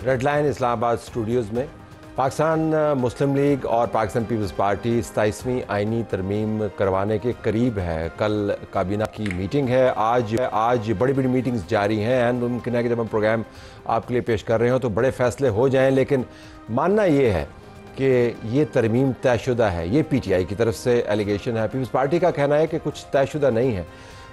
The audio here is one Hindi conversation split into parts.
रेड लाइन इस्लामाबाद स्टूडियोज़ में पाकिस्तान मुस्लिम लीग और पाकिस्तान पीपल्स पार्टी 27वीं आइनी तरमीम करवाने के करीब है। कल काबीना की मीटिंग है, आज बड़ी बड़ी मीटिंग्स जारी हैं एंड मुमकिन है कि जब हम प्रोग्राम आपके लिए पेश कर रहे हो तो बड़े फैसले हो जाएं, लेकिन मानना ये है कि ये तरमीम तयशुदा है। ये PTI की तरफ से एलिगेशन है। पीपल्स पार्टी का कहना है कि कुछ तयशुदा नहीं है,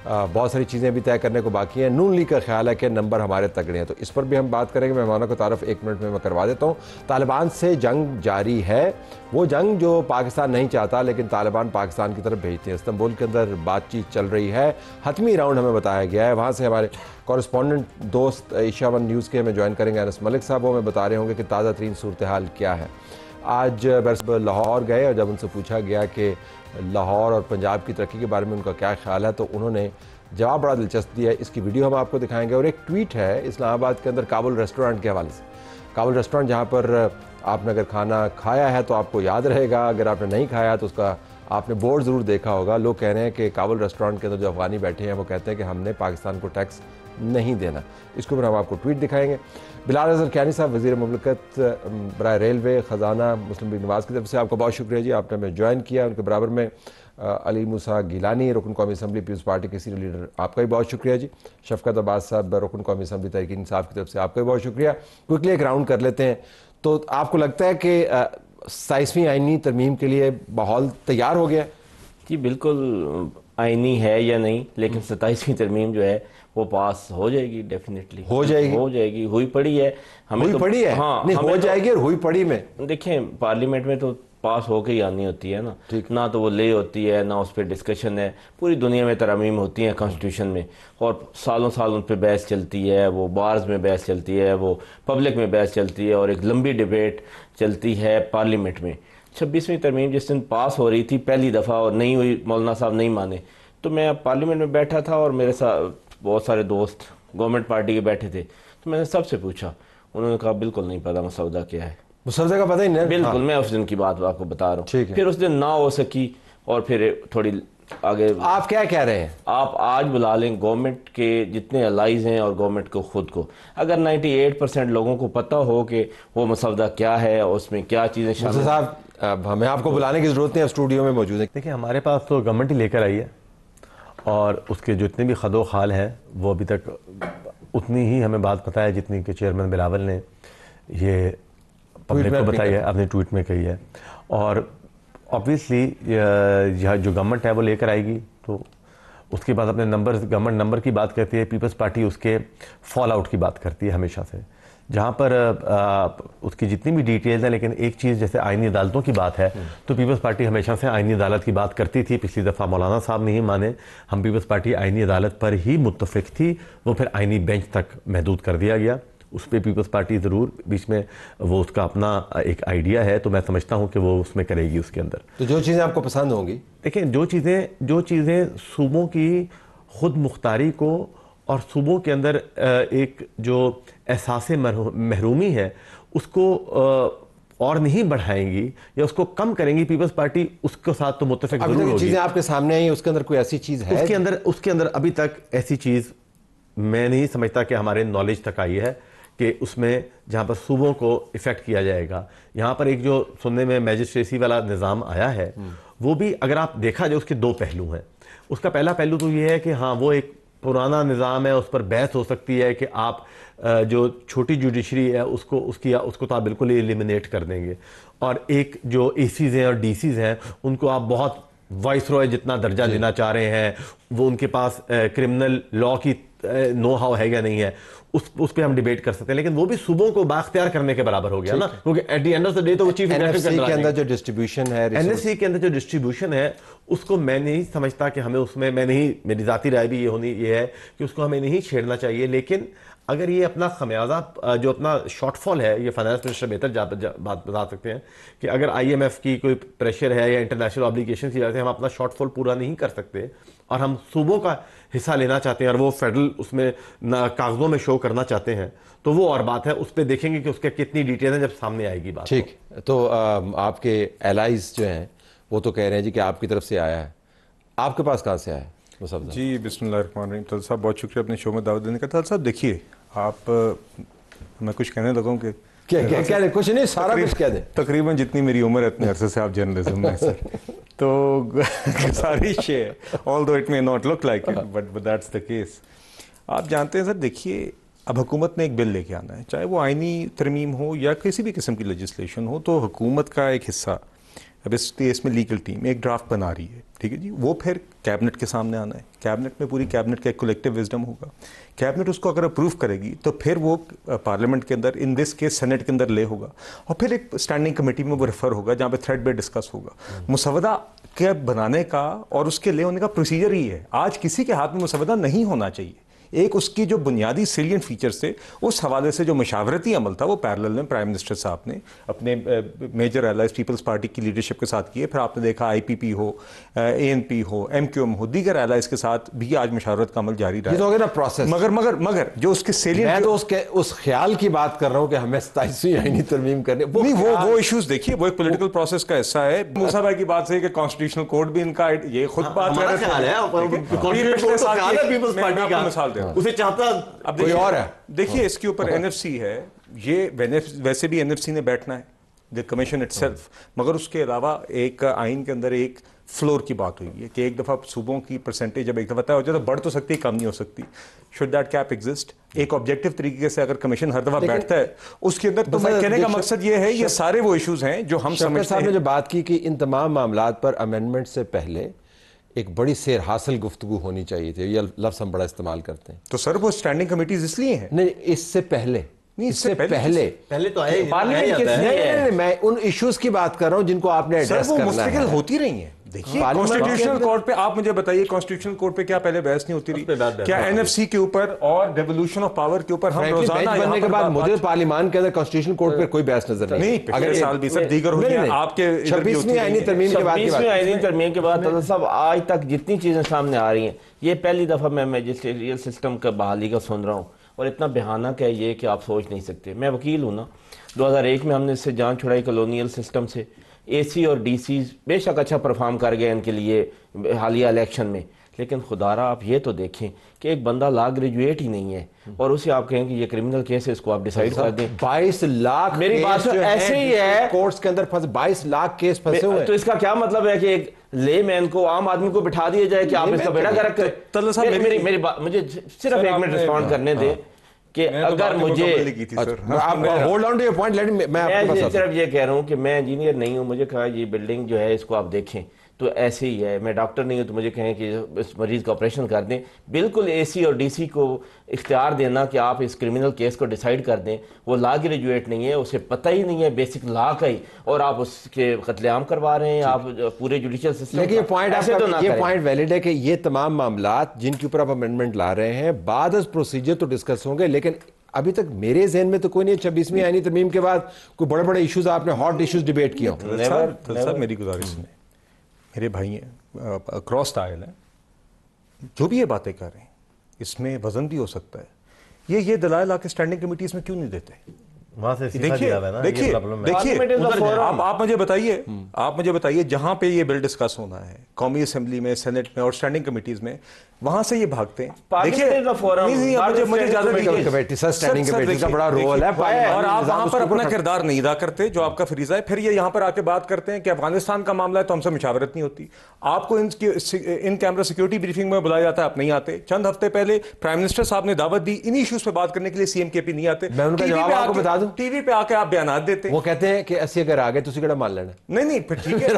बहुत सारी चीज़ें भी तय करने को बाकी हैं। नून लीग का ख्याल है कि नंबर हमारे तगड़े हैं, तो इस पर भी हम बात करेंगे। मेहमानों को तारफ़ 1 मिनट में मैं करवा देता हूँ। तालिबान से जंग जारी है, वो जंग जो पाकिस्तान नहीं चाहता लेकिन तालिबान पाकिस्तान की तरफ भेजते हैं। इस्तांबुल के अंदर बातचीत चल रही है, हतमी राउंड हमें बताया गया है। वहाँ से हमारे कॉरेस्पॉन्डेंट दोस्त एशिया वन न्यूज़ के हमें ज्वाइन करेंगे अनस मलिक साहब, वो हमें बता रहे होंगे कि ताज़ा तरीन सूरत हाल क्या है। आज लाहौर गए और जब उनसे पूछा गया कि लाहौर और पंजाब की तरक्की के बारे में उनका क्या ख्याल है, तो उन्होंने जवाब बड़ा दिलचस्प दिया है। इसकी वीडियो हम आपको दिखाएंगे। और एक ट्वीट है इस्लामाबाद के अंदर काबुल रेस्टोरेंट के हवाले से। काबुल रेस्टोरेंट जहाँ पर आपने अगर खाना खाया है तो आपको याद रहेगा, अगर आपने नहीं खाया तो उसका आपने बोर्ड ज़रूर देखा होगा। लोग कह रहे हैं कि काबुल रेस्टोरेंट के अंदर जो अफगानी बैठे हैं वो कहते हैं कि हमने पाकिस्तान को टैक्स नहीं देना। इसके ऊपर हम आपको ट्वीट दिखाएंगे। बिलाल अज़हर कियानी साहब वज़ीर मुमलिकत बराए रेलवे ख़जाना मुस्लिम लीग नवाज़ की तरफ से आपका बहुत शुक्रिया जी, आपने हमें ज्वाइन किया। उनके बराबर में अली मूसा गिलानी रुकन कौमी असम्बली पीपल्स पार्टी के सीनियर लीडर, आपका भी बहुत शुक्रिया जी। शफकत अब्बास साहब रुकन कौमी असम्बली तहरीक इंसाफ की तरफ से आपका भी बहुत शुक्रिया। क्विकली एक राउंड कर लेते हैं। तो आपको लगता है कि 27वीं आइनी तरमीम के लिए माहौल तैयार हो गया? जी बिल्कुल, आइनी है या नहीं, लेकिन 27वीं तरमीम जो है वो पास हो जाएगी, डेफिनेटली हो जाएगी। हुई पड़ी है, हमें हुई पड़ी है, हाँ नहीं हो जाएगी। और हुई पड़ी में देखें, पार्लियामेंट में तो पास होके ही आनी होती है ना, ना तो वो ले होती है ना उस पर डिस्कशन है। पूरी दुनिया में तरमीम होती हैं कॉन्स्टिट्यूशन में, और सालों साल उन पर बहस चलती है, वो बार्स में बहस चलती है, वो पब्लिक में बहस चलती है, और एक लंबी डिबेट चलती है पार्लियामेंट में। 26वीं तरमीम जिस दिन पास हो रही थी पहली दफ़ा और नहीं हुई, मौलाना साहब नहीं माने, तो मैं पार्लियामेंट में बैठा था और मेरे साथ बहुत सारे दोस्त गवर्नमेंट पार्टी के बैठे थे। तो मैंने सबसे पूछा, उन्होंने कहा बिल्कुल नहीं पता मसौदा क्या है। मसौदे का पता ही नहीं? बिल्कुल, मैं उस दिन की बात आपको बता रहा हूँ। फिर उस दिन ना हो सकी और फिर थोड़ी आगे। आप क्या कह रहे हैं? आप आज बुला लें गवर्नमेंट के जितने अलाइज हैं और गवर्नमेंट को खुद को, अगर 98% लोगों को पता हो कि वो मसौदा क्या है और उसमें क्या चीज़ें शामिल। साहब हमें आपको बुलाने की ज़रूरत नहीं, स्टूडियो में मौजूद है। देखिए, हमारे पास तो गवर्नमेंट ही लेकर आई है और उसके जितने भी खदो खाल हैं वो अभी तक उतनी ही हमें बात पता है जितनी कि चेयरमैन बिलावल ने ये पब्लिक को बताई है, अपने ट्वीट में कही है। और ऑब्वियसली यह जो गवर्नमेंट है वो लेकर आएगी, तो उसके बाद अपने नंबर, गवर्नमेंट नंबर की बात करती है, पीपल्स पार्टी उसके फॉल आउट की बात करती है हमेशा से, जहाँ पर उसकी जितनी भी डिटेल्स हैं। लेकिन एक चीज़ जैसे आइनी अदालतों की बात है, तो पीपल्स पार्टी हमेशा से आइनी अदालत की बात करती थी। पिछली दफ़ा मौलाना साहब नहीं माने, हम पीपल्स पार्टी आइनी अदालत पर ही मुत्तफिक थी, वो फिर आइनी बेंच तक महदूद कर दिया गया। उस पर पीपल्स पार्टी ज़रूर बीच में वो उसका अपना एक आइडिया है, तो मैं समझता हूँ कि वो उसमें करेगी उसके अंदर। तो जो चीज़ें आपको पसंद होंगी, देखिए जो चीज़ें सूबों की खुद मुख्तारी को और सूबों के अंदर एक जो एहसास महरूमी है उसको और नहीं बढ़ाएंगी या उसको कम करेंगी, पीपल्स पार्टी उसके साथ तो मुत्तफिक जरूर होगी। चीज़ें आपके सामने आई, उसके अंदर कोई ऐसी चीज़ है? उसके अंदर अभी तक ऐसी चीज़ मैं नहीं समझता कि हमारे नॉलेज तक आई है कि उसमें जहाँ पर सूबों को इफ़ेक्ट किया जाएगा। यहाँ पर एक जो सुनने में मैजिस्ट्रेसी वाला निज़ाम आया है, वो भी अगर आप देखा जाए उसके 2 पहलू हैं। उसका पहला पहलू तो ये है कि हाँ, वो एक पुराना निज़ाम है, उस पर बहस हो सकती है कि आप जो छोटी जुडिशरी है उसको तो आप बिल्कुल ही एलिमिनेट कर देंगे, और एक जो ACs हैं और DCs हैं उनको आप बहुत वाइसरॉय जितना दर्जा देना चाह रहे हैं। वो उनके पास क्रिमिनल लॉ की नो हाउ है या नहीं है, उस पे हम डिबेट कर सकते हैं, लेकिन वो भी सूबों को बाख्तियार करने के बराबर हो गया ना, क्योंकि at the end of the day तो वो चीफ एग्जीक्यूटिव के अंदर जो डिस्ट्रीब्यूशन है, NSC के अंदर जो डिस्ट्रीब्यूशन है, उसको मैं नहीं समझता कि हमें उसमें, मेरी जाती राय भी ये है कि उसको हमें नहीं छेड़ना चाहिए। लेकिन अगर ये अपना खमियाजा जो अपना शॉर्टफॉल है, ये फाइनेंस मिनिस्टर बेहतर बात बता सकते हैं कि अगर IMF की कोई प्रेशर है या इंटरनेशनल ऑब्लिगेशन की वजह से हम अपना शॉर्टफॉल पूरा नहीं कर सकते और हम सूबों का हिस्सा लेना चाहते हैं और वो फेडरल उसमें कागजों में शो करना चाहते हैं, तो वो और बात है। उस पर देखेंगे कि उसके कितनी डिटेल है जब सामने आएगी बात। ठीक, तो आपके एलाइज जो हैं वो तो कह रहे हैं जी कि आपकी तरफ से आया है, आपके पास कहाँ से आया है? जी बिस्मिल्लाहिर्रहमानिर्रहीम। तल साहब बहुत शुक्रिया अपने शो में दावत देने का। तल साहब देखिए, आप मैं कुछ कहने लगूँ कि क्या दे? कुछ नहीं, सारा कुछ कह दे। तकरीबन जितनी मेरी उम्र है इतने अरसे से आप जर्नलिज्म में सर, तो गुजारिश है, although it may not look like it but that's the case. आप जानते हैं सर, देखिए अब हुकूमत ने एक बिल लेके आना है, चाहे वो आइनी तरमीम हो या किसी भी किस्म की लेजिस्लेशन हो, तो हुकूमत का एक हिस्सा, अब इस केस में लीगल टीम एक ड्राफ्ट बना रही है, ठीक है जी, वो फिर कैबिनेट के सामने आना है। कैबिनेट में पूरी कैबिनेट का एक कलेक्टिव विजडम होगा, कैबिनेट उसको अगर अप्रूव करेगी तो फिर वो पार्लियामेंट के अंदर, इन दिस केस सेनेट के अंदर ले होगा, और फिर एक स्टैंडिंग कमेटी में वो रेफर होगा जहाँ पे थ्रेड पे डिस्कस होगा। मुसवदा के बनाने का और उसके ले होने का प्रोसीजर ही है। आज किसी के हाथ में मुसवदा नहीं होना चाहिए। एक उसकी जो बुनियादी सेलियंट फीचर्स थे, उस हवाले से जो मशावरती अमल था वो पैरेलल में प्राइम मिनिस्टर साहब ने अपने मेजर एलाइज पीपल्स पार्टी की लीडरशिप के साथ किए। फिर आपने देखा आईपीपी हो, एएनपी हो, एमक्यूएम हो, दीगर एलाइज के साथ भी आज मशावरत का अमल जारी रहा है। प्रोसेस मगर जो उसके सेलियंट, मैं तो उसके उस ख्याल की बात कर रहा हूं कि हमें 27वीं आईनी तरमीम करनी, वो इश्यूज देखिए, वो एक पॉलिटिकल प्रोसेस का हिस्सा है। मूसा भाई की बात सही कि कॉन्स्टिट्यूशनल कोड भी इनका, ये खुद बात कर रहे थे, उसे चाहता अब कोई और है। देखिए इसके ऊपर एनएफसी है, ये वैसे भी एनएफसी ने बैठना है, द कमीशन इटसेल्फ, मगर उसके अलावा एक आइन के अंदर एक फ्लोर की बात हुई है कि एक दफ़ा सूबों की परसेंटेज जब एक दफ़ा तय हो जाए तो बढ़ तो सकती है, कम नहीं हो सकती। Should that cap exist? एक ऑब्जेक्टिव तरीके से अगर कमीशन हर दफ़ा बैठता है उसके अंदर, तो मैं कहने का मकसद ये है, ये सारे वो इश्यूज हैं जो हम समझते हैं। ने जो बात की कि इन तमाम मामलात पर अमेंडमेंट से पहले एक बड़ी सेर हासिल गुफ्तगू होनी चाहिए थी, ये लफ्ज़ हम बड़ा इस्तेमाल करते हैं। तो सर वो स्टैंडिंग कमेटीज इसलिए हैं। नहीं, इससे पहले इससे पहले तो आए नहीं, मैं उन इश्यूज की बात कर रहा हूं जिनको आपने एड्रेस करना है। मुस्तकिल होती रही है। देखिए कॉन्स्टिट्यूशनल कोर्ट पे आप मुझे बताइए, कॉन्स्टिट्यूशनल कोर्ट पे क्या पहले बहस नहीं होती रही? क्या एनएफसी के ऊपर और डेवोल्यूशन ऑफ पावर के ऊपर हम रोजाना बनने के बाद मुझे पार्लियामान के अंदर कॉन्स्टिट्यूशनल कोर्ट पे कोई बहस नजर नहीं। अगले साल भी सर दीगर होगी आपके 26वीं आईनी तरमीम के बाद, 26वीं आईनी तरमीम के बाद साहब आज तक जितनी चीजें सामने आ रही हैं, ये पहली दफा मैं मैजिस्ट्रेरियल सिस्टम का बहाली का सुन रहा हूँ, और इतना भयानक है ये कि आप सोच नहीं सकते। मैं वकील हूँ ना, 2001 में हमने इससे जान छुड़ाई कॉलोनियल सिस्टम से। एसी और डीसी बेशक अच्छा परफॉर्म कर गए इनके लिए हालिया इलेक्शन में, लेकिन खुदारा आप ये तो देखें कि एक बंदा लॉ ग्रेजुएट ही नहीं है और उसे आप कहें कि ये क्रिमिनल केस है, इसको आप डिसाइड कर दें। 22 लाख मेरी बात ऐसे ही है, कोर्ट्स के अंदर 22 लाख केस फंसे हुए। तो इसका क्या मतलब है कि एक लेमैन को, आम आदमी को बिठा दिया जाए कि आप इसका बेड़ा गर्क करें? मेरी बात मुझे सिर्फ 1 मिनट रिस्पॉन्ड करने दे कि अगर मुझे, hold on to your point, मैं सिर्फ ये कह रहा हूँ कि मैं इंजीनियर नहीं हूँ, मुझे कहा ये बिल्डिंग जो है इसको आप देखें तो ऐसे ही है। मैं डॉक्टर नहीं हूँ तो मुझे कहें कि इस मरीज का ऑपरेशन कर दें। बिल्कुल एसी और डीसी को इख्तियार देना कि आप इस क्रिमिनल केस को डिसाइड कर दें, वो लॉ ग्रेजुएट नहीं है, उसे पता ही नहीं है बेसिक लॉ का ही, और आप उसके कत्लेआम करवा रहे हैं आप पूरे जुडिशियल सिस्टम। लेकिन ये पॉइंट वैलिड है कि ये तमाम मामलात जिनके ऊपर आप अमेंडमेंट ला रहे हैं बाद प्रोसीजर तो डिस्कस होंगे, लेकिन अभी तक मेरे ज़हन में तो कोई नहीं 26वीं आईनी तरमीम के बाद कोई बड़े बड़े इश्यूज आपने हॉट इश्यूज डिबेट किया। सर मेरी गुजारिश सुने, मेरे भाई हैं अक्रॉस द आयल हैं, जो भी ये बातें कर रहे हैं इसमें वजन भी हो सकता है। ये दलाइल आके स्टैंडिंग कमेटीज में क्यों नहीं देते? देखिए आप मुझे बताइए जहां पे ये बिल डिस्कस होना है कौमी असेंबली में, सेनेट में और स्टैंडिंग कमेटीज में, वहां से ये भागते हैं। देखिए मुझे स्टैंडिंग कमेटी का बड़ा रोल है और आप वहां पर अपना किरदार नहीं अदा करते जो आपका फरीजा है। फिर ये यहां पर आके बात करते हैं कि अफगानिस्तान का मामला है तो हमसे मुशावरत नहीं होती। आपको इन कैमरा सिक्योरिटी ब्रीफिंग में बुलाया जाता है, आप नहीं आते। चंद हफ्ते पहले प्राइम मिनिस्टर साहब ने दावत दी इन इश्यूज पे बात करने के लिए, सीएमकेपी नहीं आते। मैं उनका जवाब आपको बता दूं, टीवी पे आके आप बयान देते हैं, वो कहते हैं कि असि अगर आ गए तो केड़ा मान लेना। नहीं फिर ठीक है।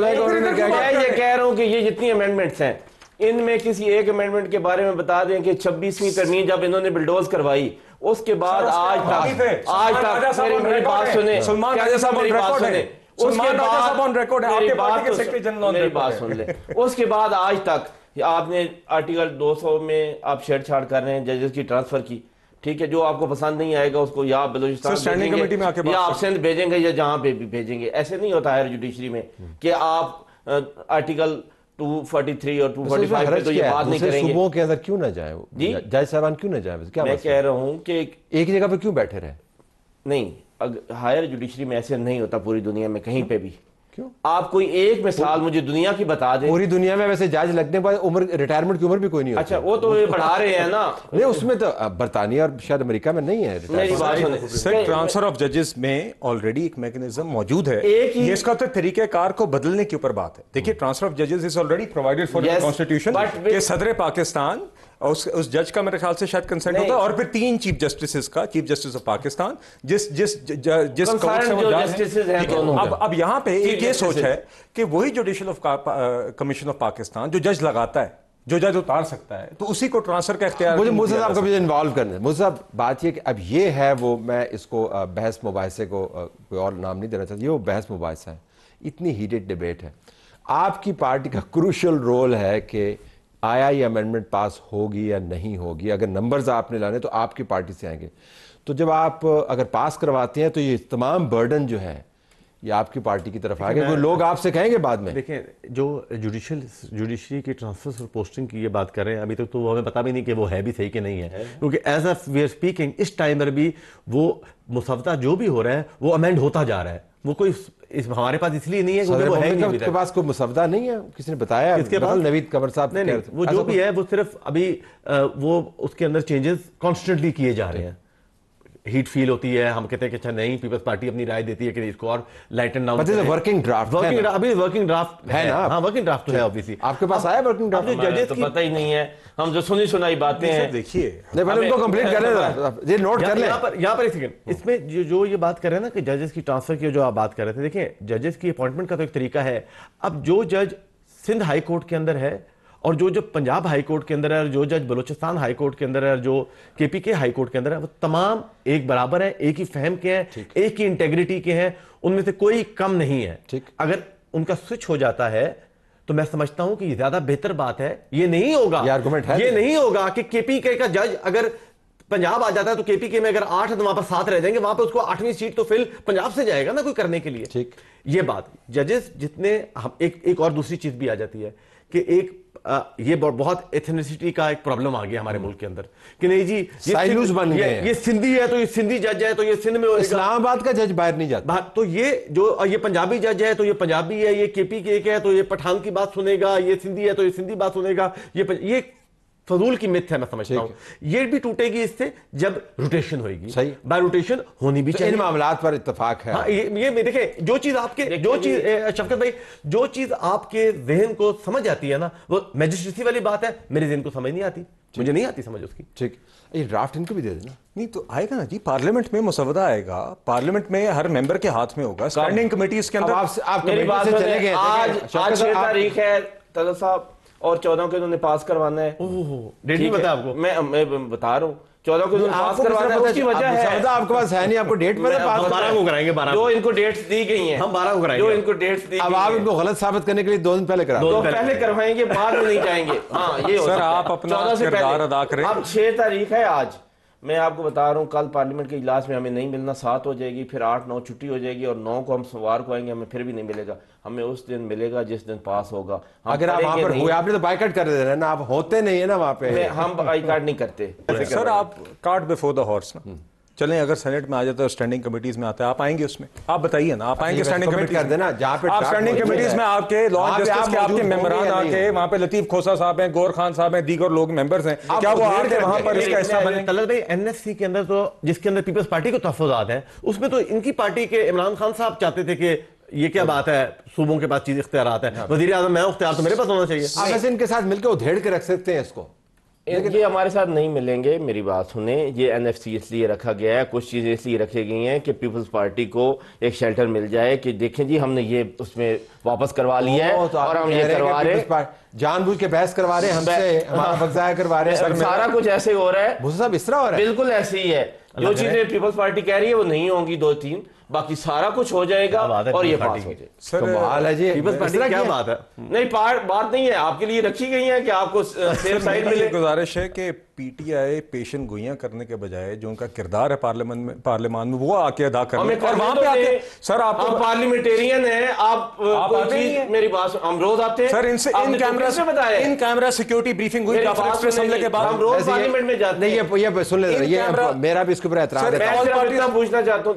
मैं ये कह रहा हूं कि ये जितनी अमेंडमेंट्स हैं इनमें किसी एक अमेंडमेंट के बारे में बता दें कि 26वीं तरमीम जब इन्होंने बिल्डोज करवाई उसके बाद आज तक मेरी बात सुने, सलमान राजा साहब मेरी बात सुने, उसके बाद ऑन रिकॉर्ड है आपके पार्टी के सेक्रेटरी जनरल, मेरी बात सुन ले। उसके बाद आज तक आपने आर्टिकल 200 में आप छेड़छाड़ कर रहे हैं जजेस की ट्रांसफर की, ठीक है, जो आपको पसंद नहीं आएगा उसको या आप बलूचिस्तान भेजेंगे या आप सिंध भेजेंगे या जहां पे भी भेजेंगे। ऐसे नहीं होता है जुडिशरी में कि आप आर्टिकल 243 और 245 पे तो ये बात नहीं करेंगे। सूबों के अंदर क्यों ना जाए जज साहबान, क्यों ना जाए? क्या मैं कह रहा हूं कि एक जगह पे क्यों बैठे रहे? नहीं, हायर जुडिशरी में ऐसे नहीं होता पूरी दुनिया में कहीं पे भी। क्यों? आप कोई एक मिसाल मुझे दुनिया की बता दें। पूरी दुनिया में वैसे जज लगने के बाद उम्र, रिटायरमेंट की उम्र भी कोई नहीं होती। अच्छा, वो तो ये बढ़ा रहे हैं ना। नहीं, उसमें तो बरतानिया और शायद अमेरिका में नहीं है। मेरी बात सुने सर, ट्रांसफर ऑफ जजेस में ऑलरेडी एक मैकेनिज्म मौजूद है। एक ही ये इसका तो तरीकेकार को बदलने के ऊपर बात है। देखिए, ट्रांसफर ऑफ जजेस is already provided for the constitution के सदर पाकिस्तान, उस जज का मेरे ख्याल से शायद कंसेंट होता है, और फिर 3 चीफ जस्टिस का, चीफ जस्टिस ऑफ पाकिस्तान, जिस कोर्ट से वो जज हैं। अब यहाँ पे एक ये सोच है कि वही जुडिशियल कमीशन ऑफ पाकिस्तान जो जज लगाता है, जो जज उतार सकता है, तो उसी को ट्रांसफर का इख्तियार। मुझे मुझे साहब कभी इन्वॉल्व करना। मुझे साहब बात ये कि अब ये है वो, मैं इसको बहस मुबाहिसे को कोई और नाम नहीं देना चाहता, ये वो बहस मुबाहिसा है, इतनी हीटेड डिबेट है। आपकी पार्टी का क्रूशियल रोल है कि आया ये अमेंडमेंट पास होगी या नहीं होगी। अगर नंबर्स आपने लाने तो आपकी पार्टी से आएंगे, तो जब आप अगर पास करवाते हैं तो ये तमाम बर्डन जो है ये आपकी पार्टी की तरफ आएगा, कोई लोग आपसे कहेंगे बाद में। देखें, जो जुडिशरी की ट्रांसफर और पोस्टिंग की ये बात कर रहे हैं, अभी तक तो हमें पता भी नहीं कि वो है भी सही कि नहीं है, क्योंकि as of we are speaking इस टाइम पर भी वो मुसवदा जो भी हो रहा है वो अमेंड होता जा रहा है। वो कोई हमारे पास इसलिए नहीं है क्योंकि वो है नहीं, उसके पास कोई मुसवदा नहीं है, किसी ने बताया इसके पास नवीद कमर साहब नहीं, वो जो भी है वो सिर्फ अभी वो उसके अंदर चेंजेस कॉन्स्टेंटली किए जा रहे हैं। हीट फील होती है, हम कहते हैं कि अच्छा नहीं, पीपल्स पार्टी अपनी राय देती है कि इसको और लाइटन डाउन। वर्किंग ड्राफ्ट अभी वर्किंग ड्राफ्ट है ना। हाँ, वर्किंग ड्राफ्ट तो है ऑब्वियसली। आपके पास आया वर्किंग ड्राफ्ट? जजेस तो पता ही नहीं है, हम जो सुनी सुनाई बातें हैं। देखिए, पहले उनको कंप्लीट कर लें, ये नोट कर लें। यहाँ पर एक सेकंड, इसमें जो ये बात कर रहे हैं ना कि जजेस की ट्रांसफर की जो आप बात कर रहे थे, देखिए जजेस की अपॉइंटमेंट का तो एक तरीका है। अब जो जज सिंध हाई कोर्ट के अंदर है, और जो पंजाब हाई कोर्ट के अंदर है, और जो जज बलूचिस्तान हाई कोर्ट के अंदर है, और जो केपीके हाई कोर्ट के अंदर है, वो तमाम एक बराबर है, एक ही फहम के हैं, एक ही इंटेग्रिटी के हैं, उनमें से कोई कम नहीं है। अगर उनका स्विच हो जाता है तो मैं समझता हूं कि ज्यादा बेहतर बात है। ये नहीं होगा, ये नहीं होगा कि केपीके का जज अगर पंजाब आ जाता है तो केपीके में अगर 8 है तो वहां पर 7 रह जाएंगे, वहां पर उसको 8वीं सीट तो फिल पंजाब से जाएगा ना कोई करने के लिए। ठीक, ये बात जजेस जितने हम एक और दूसरी चीज भी आ जाती है कि एक ये बहुत एथनिसिटी का एक प्रॉब्लम आ गया हमारे मुल्क के अंदर कि नहीं जी, साइलूस बन गए हैं। ये सिंधी है तो ये सिंधी जज है तो ये सिंध में होगा, इस्लामाबाद का जज बाहर नहीं जाता। तो ये पंजाबी जज है तो ये पंजाबी है, ये केपीके है तो ये पठान की बात सुनेगा, ये सिंधी है तो ये सिंधी बात सुनेगा। ये फजूल की मिथ है, मैं समझता हूं। ये भी टूटेगी इससे जब रोटेशन होगी। सही, बाय रोटेशन होनी भी चाहिए। इन मामलात पर इत्तेफाक है। हाँ, ये देखें, जो चीज शफकत भाई, जो चीज आपके जहन को समझ आती है ना, वो मैजिस्ट्रेसी वाली बात है, मेरे जहन को समझ नहीं आती, मुझे नहीं आती समझ उसकी। ठीक, ये ड्राफ्ट इनको भी दे देना। नहीं तो आएगा ना जी, पार्लियामेंट में मसवदा आएगा, पार्लियामेंट में हर मेंबर के हाथ में होगा, स्टैंडिंग कमेटीज के अंदर। आप मेरी बात चले गए, आज 6 तारीख है तलत साहब, और 14 को इन्होंने पास करवाना है। डेट नहीं पता आपको? मैं बता रहा हूँ, 14 को पास करवाना है, उसकी वजह है आपके पास है नहीं, आपको डेट पता है? 12 को कराएंगे, 12 जो इनको डेट्स दी गई हैं, हम 12 को कराएंगे। जो इनको डेट्स दी, अब आप इनको गलत साबित करने के लिए 2 दिन पहले करा दो। पहले करवाएंगे, बाद में नहीं जाएंगे। हाँ, ये सर आप अपना किरदार अदा करें। अब 6 तारीख है आज, मैं आपको बता रहा हूँ, कल पार्लियामेंट के इजलास में हमें नहीं मिलना, 7 हो जाएगी, फिर 8-9 छुट्टी हो जाएगी, और 9 को हम सोमवार को आएंगे, हमें फिर भी नहीं मिलेगा। हमें उस दिन मिलेगा जिस दिन पास होगा। अगर आप वहां पर हुए, आपने तो बाइकआउट कर देना ना, आप होते नहीं है ना वहां पे। हम बाइकआउट नहीं करते। सर आप कार्ट बिफोर द हॉर्स ना चलें, अगर सेनेट में आ जाता है, स्टैंडिंग कमेटीज में आता है, आप आएंगे उसमें? आप बताइए ना, आप आएंगे स्टैंडिंग कमेटीज कर देना, जहां पे आप स्टैंडिंग कमेटीज में आपके लॉ जस्टिस के आपके मेंबरान आके, वहां पे लतीफ खोसा साहब हैं, गौर खान साहब हैं, दीगर लोग मेंबर्स हैं, क्या वो आके वहां पर इसका हिस्सा बने? तलत भाई, एनएससी के अंदर तो जिसके अंदर पीपल्स पार्टी को तहफ़्फ़ुज़ात हैं, उसमें तो इनकी पार्टी के इमरान खान साहब चाहते थे कि ये क्या बात है, सूबों के पास चीज इख्तियारात है, वज़ीर आज़म मैं इख्तियार तो मेरे पास होना चाहिए। आप ऐसे इनके साथ मिलकर उधेड़ के रख सकते हैं इसको। ये हमारे साथ नहीं मिलेंगे, मेरी बात सुने। ये एनएफसी इसलिए रखा गया है, कुछ चीज़ें इसलिए रखी गई हैं कि पीपल्स पार्टी को एक शेल्टर मिल जाए कि देखें जी हमने ये उसमें वापस करवा लिया है, तो और हम ये करवा रहे, जानबूझ के बहस करवा रहे हैं हमसे, हमारा वक्त ज़ाया करवा रहे हैं। सारा कुछ ऐसे हो रहा है, मुझे साहब इस तरह हो रहा है, बिल्कुल ऐसे ही है। जो चीजें पीपल्स पार्टी कह रही है वो नहीं होंगी, 2-3, बाकी सारा कुछ हो जाएगा और ये पास हो जाए। सर कमाल है जी, पीपल्स पार्टी क्या बात है? नहीं, बात नहीं है, आपके लिए रखी गई है कि आपको सेफ साइड मिले। गुजारिश है कि पीटीआई पेशन गोइयां करने के बजाय जो उनका किरदार है पार्लियामान में वो आके अदा करें, और वहां पे आके सर आप पार्लियामेंटेरियन है, आप मेरी बात, हम रोज आते हैं सर, इनसे इन कैमरा सिक्योरिटी ब्रीफिंग हुई जाफर एक्सप्रेस हमले के बाद, हम रोज पार्लियामेंट में जाते हैं। नहीं, ये सुन ले, ये मेरा भी इसके ऊपर एतराज है। पूछना चाहता हूँ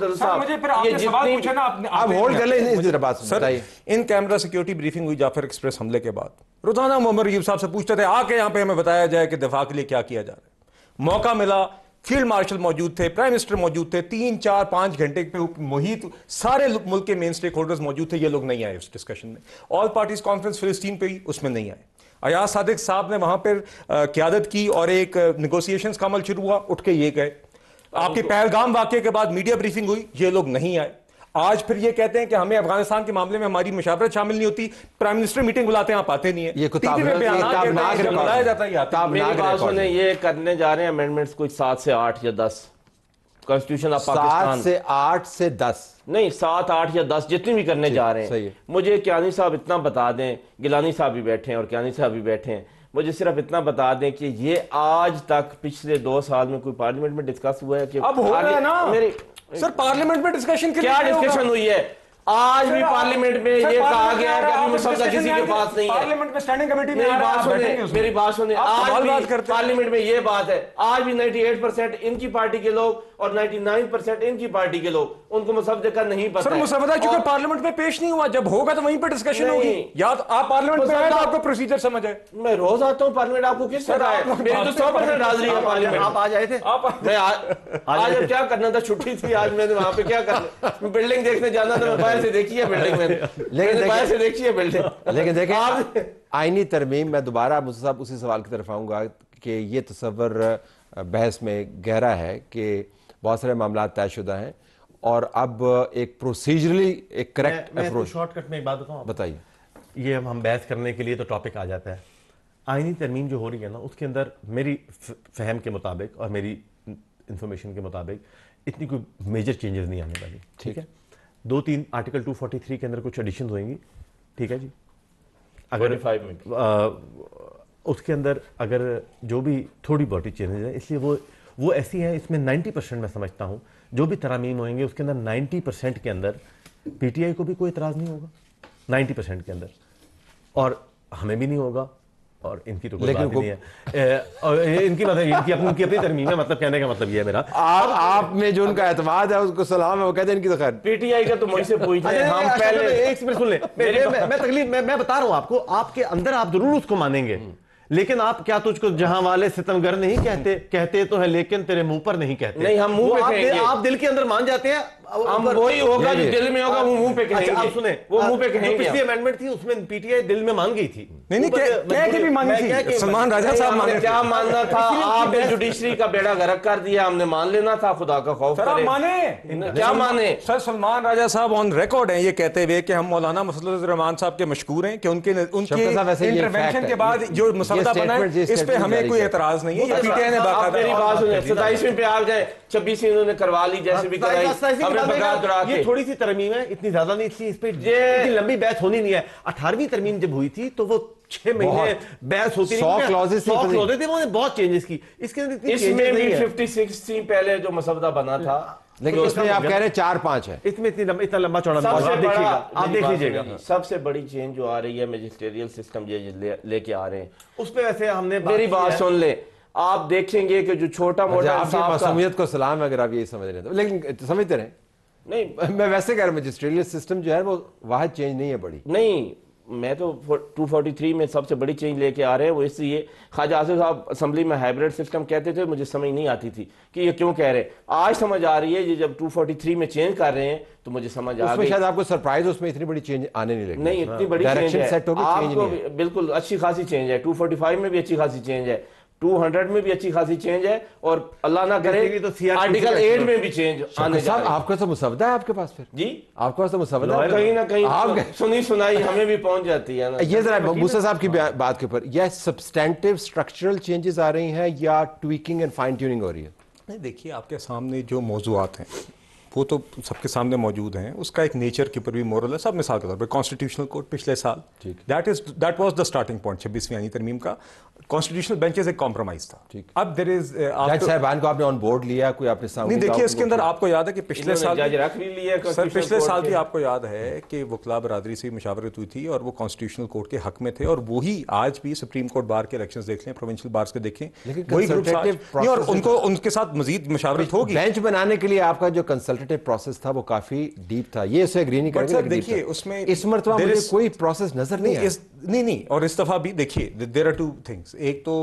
आपने सवाल पूछा ना, आप होल्ड कर लें इस बात sir. In camera security briefing हुई जाफर एक्सप्रेस हमले के बाद, रोजाना मोहम्मद रयूफ साहब से पूछते थे आके यहाँ पे हमें बताया जाए कि दिफा के लिए क्या किया जा रहा है। मौका मिला, फील्ड मार्शल मौजूद थे, प्राइम मिनिस्टर मौजूद थे, 3-4-5 घंटे पे मुहित सारे मुल्क के मेन स्टेक होल्डर्स मौजूद थे, ये लोग नहीं आए उस डिस्कशन में। ऑल पार्टीज कॉन्फ्रेंस फिलिस्तीन पे ही, उसमें नहीं आए। अयाज सादिक साहब ने वहां पर क़यादत की और एक निगोसिएशंस का अमल शुरू हुआ, उठ के ये गए। आपके पहलगाम वाकये के बाद मीडिया ब्रीफिंग हुई, ये लोग नहीं आए। आज फिर ये कहते हैं कि हमें अफगानिस्तान के मामले में हमारी मुशावरत शामिल नहीं होती, प्राइम मिनिस्टर मीटिंग बुलाते हैं, आप आते नहीं है। ये बुलाया जाता है। मेरी बात सुने, ये करने जा रहे हैं अमेंडमेंट्स कुछ 7 से 8 या 10 कॉन्स्टिट्यूशन ऑफ पाकिस्तान, 7 से 8 से 10 नहीं 7, 8 या 10 जितनी भी करने जा रहे हैं। मुझे कियानी साहब इतना बता दें, गिलानी साहब भी बैठे हैं और कियानी साहब भी बैठे हैं, मुझे सिर्फ इतना बता दें कि ये आज तक पिछले 2 साल में कोई पार्लियामेंट में डिस्कस हुआ है कि अब हो रहा है ना मेरी सर, पार्लियामेंट में डिस्कशन क्या डिस्कशन हुई है? आज भी पार्लियामेंट में ये कहा गया है कि अभी मुसव्वदा किसी के पास नहीं है। पार्लियामेंट में स्टैंडिंग कमेटी में मेरी बात सुने, आज भी पार्लियामेंट में ये बात है, आज भी 98% इनकी पार्टी के लोग और 99% इनकी पार्टी के लोग, उनको मुसव्वदा का नहीं पता। सर मुसव्वदा चूंकि पार्लियामेंट में पेश नहीं हुआ, जब होगा तो वहीं पर डिस्कशन होगी। या तो आप पार्लियामेंट में आए तो आपको प्रोसीजर समझ आए। मैं रोज आता हूँ पार्लियामेंट, आपको किस तरह है? मेरी तो 100% हाजिरी है पार्लियामेंट। आप आ जाए थे? आज अब क्या करना था, छुट्टी थी आज, मैंने वहां पे क्या करना, बिल्डिंग देखने जाना था, मैं बाहर से देखी है बिल्डिंग, लेकिन बाहर से देखी है बिल्डिंग। लेकिन देखें आईनी तरमीम, मैं दोबारा मुझे साहब उसी सवाल की तरफ आऊंगा कि ये तस्वर बहस में गहरा है कि बहुत सारे मामला तयशुदा हैं और अब एक प्रोसीजरली एक करेक्ट अप्रोच। शॉर्टकट में एक बात बताऊं, बताइए। ये हम बहस करने के लिए तो टॉपिक आ जाता है। आईनी तरमीम जो हो रही है ना, उसके अंदर मेरी फहम के मुताबिक और मेरी इंफॉर्मेशन के मुताबिक इतनी कोई मेजर चेंजेस नहीं आने वाली। ठीक है, 2-3 आर्टिकल 243 के अंदर कुछ एडिशन होंगी। ठीक है जी, अगर 45 मिनट उसके अंदर अगर जो भी थोड़ी बहुत चेंजेस है, इसलिए वो ऐसी है, इसमें 90% मैं समझता हूँ जो भी तरामीम होंगे उसके अंदर 90% के अंदर पीटीआई को भी कोई इतराज़ नहीं होगा, 90% के अंदर, और हमें भी नहीं होगा, और इनकी तो कोई बात नहीं है। और इनकी अपनी तरमीम है, मतलब कहने का मतलब ये है मेरा। आप में जो उनका एतमाद है उसको सलाम है, वो कहते हैं इनकी तो खैर। पीटीआई का तो मुझसे पूछते हैं, हम पहले एक मिनट सुन ले, मैं बता रहा हूँ आपको, आपके अंदर आप जरूर उसको मानेंगे, लेकिन आप क्या तुझको जहां वाले सितमगर नहीं कहते, कहते तो है लेकिन तेरे मुंह पर नहीं कहते। नहीं, हम मुंह पे कहेंगे, आप दिल के अंदर मान जाते हैं, हम वही होगा जो दिल में होगा वो मुंह पे कहेंगे। आप सुने, वो मुंह पे कहेंगे। पिछली अमेंडमेंट थी उसमें पीटीआई दिल में मान गई थी। नहीं कह के भी मानी थी, सलमान राजा साहब माने। क्या मानना था? आपने जुडिशरी का बेड़ा गर्क कर दिया, हमने मान लेना था, खुदा का खौफ करे। माने क्या माने? सर सलमान राजा साहब ऑन रिकॉर्ड हैं ये कहते हुए कि हम मौलाना मसलुर रहमान साहब के मशहूर हैं कि उनके इंटरवेंशन के बाद जो मुसव्वदा बना है इस पे हमें कोई एतराज नहीं है। पीटीआई ने मेरी बात सुने, 27वीं पे आ जाए, 26 इन्होंने करवा ली, जैसे भी कराई, हमें बगावत दुरा के। ये थोड़ी सी तरमीम है, इतनी ज्यादा नहीं थी, इस पे इतनी लंबी बहस होनी नहीं है। 18वीं तरमीम जब हुई थी तो वो 6 महीने बहस होती रही, 100 क्लॉजेस थे, उन्होंने बहुत चेंजेस की। इसमें भी 56 थी पहले जो मसवदा बना था, लेकिन इसमें आप कह रहे हैं 4-5 है, इसमें इतना लंबा चौड़ा आप देख लीजिएगा। सबसे बड़ी चेंज जो आ रही है मैजिस्ट्रियल सिस्टम ये लेके आ रहे हैं, उस पे वैसे हमने मेरी बात सुन ले, आप देखेंगे कि जो छोटा मोटा आपकी मासूमियत को सलाम अगर आप ये समझ रहे हैं, लेकिन समझते रहे। नहीं, मैं वैसे कह रहा हूं मैजिस्ट्रियल सिस्टम जो है वो वाहिद चेंज नहीं है बड़ी। नहीं, मैं तो 243 में सबसे बड़ी चेंज लेके आ रहे हैं, वो इसलिए ख्वाजा आसिफ साहब असेंबली में हाइब्रिड सिस्टम कहते थे, मुझे समझ नहीं आती थी कि ये क्यों कह रहे हैं। आज समझ आ रही है, ये जब 243 में चेंज कर रहे हैं तो मुझे समझ आ गई। शायद आपको सरप्राइज, उसमें इतनी बड़ी चेंज आने नहीं लगी। नहीं, इतनी बड़ी चेंज है, सेट होगी, आपको बिल्कुल अच्छी खासी चेंज है। 245 में भी अच्छी खासी चेंज है, 200 में भी अच्छी खासी चेंज है, और अल्लाह ना करे आर्टिकल 8 में भी चेंज आने जा रहा है। आपका तो मुसव्वदा है आपके पास, फिर जी आपके पास तो मुसव्वदा कहीं ना कहीं आप सुनी सुनाई हमें भी पहुंच जाती है ना। ये जरा मूसा साहब की बात के ऊपर, यह सब्सटेंटिव स्ट्रक्चरल चेंजेस आ रही हैं या ट्वीकिंग एंड फाइन ट्यूनिंग हो रही है? नहीं, देखिए आपके सामने जो मौजूआत हैं वो तो सबके सामने मौजूद हैं, उसका एक नेचर के ऊपर भी मोरल है। सब मिसाल के तौर पर कॉन्स्टिट्यूशनल कोर्ट पिछले साल, that was the starting point 26वीं आईनी तरमीम का। कॉन्स्टिट्यूशनल बेंचेस एक कॉम्प्रोमाइज था। अब देयर इज जज साहबान को आपने ऑन बोर्ड लिया, कोई आपने सामने नहीं, देखिए इसके अंदर आपको याद है कि पिछले साल जज रख भी लिया सर, पिछले साल की आपको याद है कि वकला बरादरी से मुशावरत हुई थी और वो कॉन्स्टिट्यूशनल कोर्ट के हक में थे, और वही आज भी सुप्रीम कोर्ट बार के इलेक्शंस देख लें, प्रोविंशियल बार्स के देखें, वही ग्रुप और उनको उनके साथ मजीद मुशावरत होगी। बेंच बनाने के लिए आपका जो कंसल्टेटिव कंसल्टेटिव प्रोसेस था वो काफी डीप था, ये इसे एग्री नहीं करेंगे। देखिए उसमें इस मरतबा मुझे कोई प्रोसेस नजर नहीं आया। नहीं, और इस दफा भी देखिए देयर आर टू थिंग्स। एक तो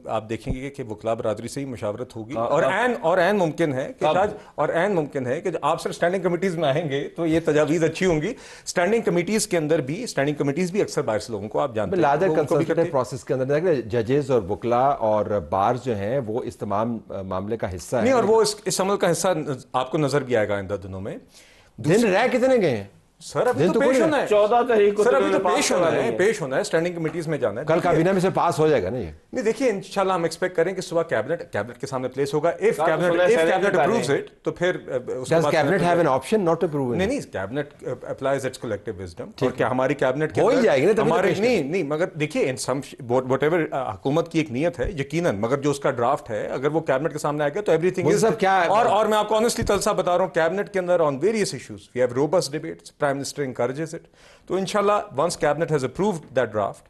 आप देखेंगे कि वकला बरादरी से ही मुशावरत होगी, और ऐन मुमकिन है कि आप सिर्फ स्टैंडिंग कमिटीज में आएंगे तो ये तजावीज अच्छी होंगी। स्टैंडिंग कमिटीज के अंदर भी, स्टैंडिंग कमिटीज भी अक्सर बाहर से लोगों को आप जानते हैं लादर कंसल्टेटिव प्रोसेस के अंदर जजेस और वकला और बार्स जो हैं वो इस तमाम मामले का हिस्सा है। नहीं, और वो इस अमल का हिस्सा आपको नजर भी आएगा आइंदा दिनों में। दिन रह कितने गए हैं सर? अभी तो पेश होना है 14 तारीख को। सर अभी तो पेश होना है, स्टैंडिंग कमिटीज में जाना है। कल काबीना में से पास हो जाएगा ना ये? नहीं, देखिए इंशाल्लाह हम एक्सपेक्ट करें कि सुबह कैबिनेट के सामने प्लेस होगा। इफ कैबिनेट अप्रूव्स इट तो फिर does cabinet have an option not to approve? नहीं, cabinet applies its collective wisdom, और क्या हमारी कैबिनेट हो ही जाएगी ना हमारे नहीं, मगर देखिए इन सम व्हाटएवर हुकूमत की एक नियत है यकीनन, मगर जो उसका ड्राफ्ट है अगर वो कैबिनेट के सामने आएगा तो एवरीथिंग इज क्या। और मैं आपको ऑनेस्टली तलसा बता रहा हूं, कैबिनेट के अंदर on various issues we have robust debates, prime minister encourages it. तो इंशाल्लाह once cabinet has approved that draft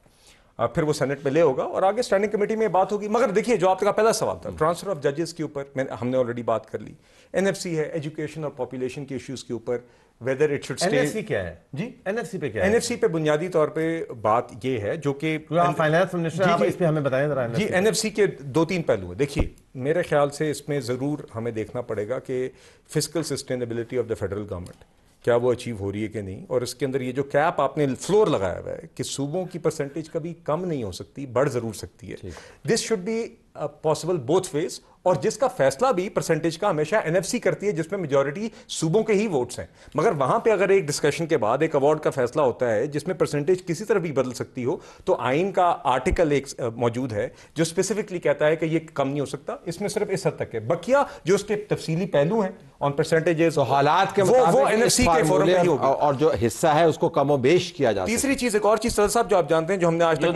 फिर वो सेनेट में ले होगा और आगे स्टैंडिंग कमेटी में बात होगी। मगर देखिए जो आपका पहला सवाल था ट्रांसफर ऑफ जजेस के ऊपर, हमने ऑलरेडी बात कर ली। एनएफसी है, एजुकेशन और पॉपुलेशन के इश्यूज के ऊपर, whether it should stay. NFC क्या है जी? एनएफसी पे क्या है? एनएफसी पे बुनियादी तौर पे बात ये है जो कि फाइनेंस मिनिस्टर, आप इस पे हमें बताएं जरा। जी, एनएफसी के 2-3 पहलू हैं। देखिए मेरे ख्याल से इसमें जरूर हमें देखना पड़ेगा कि fiscal sustainability of the federal government क्या वो अचीव हो रही है कि नहीं, और इसके अंदर ये जो कैप आपने फ्लोर लगाया हुआ है कि सूबों की परसेंटेज कभी कम नहीं हो सकती, बढ़ जरूर सकती है। This should be possible both ways, और जिसका फैसला भी परसेंटेज का हमेशा एनएफसी करती है जिसमें मेजॉरिटी सूबों के ही वोट्स हैं। मगर वहां पे अगर एक डिस्कशन के बाद एक अवार्ड का फैसला होता है जिसमें परसेंटेज किसी तरह भी बदल सकती हो, तो आइन का आर्टिकल एक मौजूद है जो स्पेसिफिकली कहता है कि ये कम नहीं हो सकता। इसमें सिर्फ इस हद तक है, बकिया जो उसके तफसीली पहलू हैं ऑन परसेंटेजेस तो हालात के वो एनएफसी के फोरम में ही होगा, और जो हिस्सा है उसको कमोबेश किया जाता है। तीसरी चीज, एक और चीज तल साहब जो आप जानते हैं, जो हमने आज तक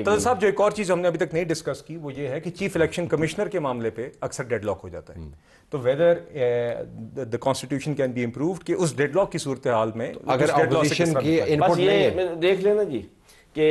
तल साहब जो एक और चीज हमने अभी तक नहीं डिस्कस की, वो ये है कि चीफ इलेक्शन कमिश्नर के मामले पे अक्सर डेडलॉक हो जाता है। तो whether the constitution can be improved कि उस डेडलॉक की सूरत हाल में अगर अपोजिशन की इनपुट नहीं है, देख लेना जी कि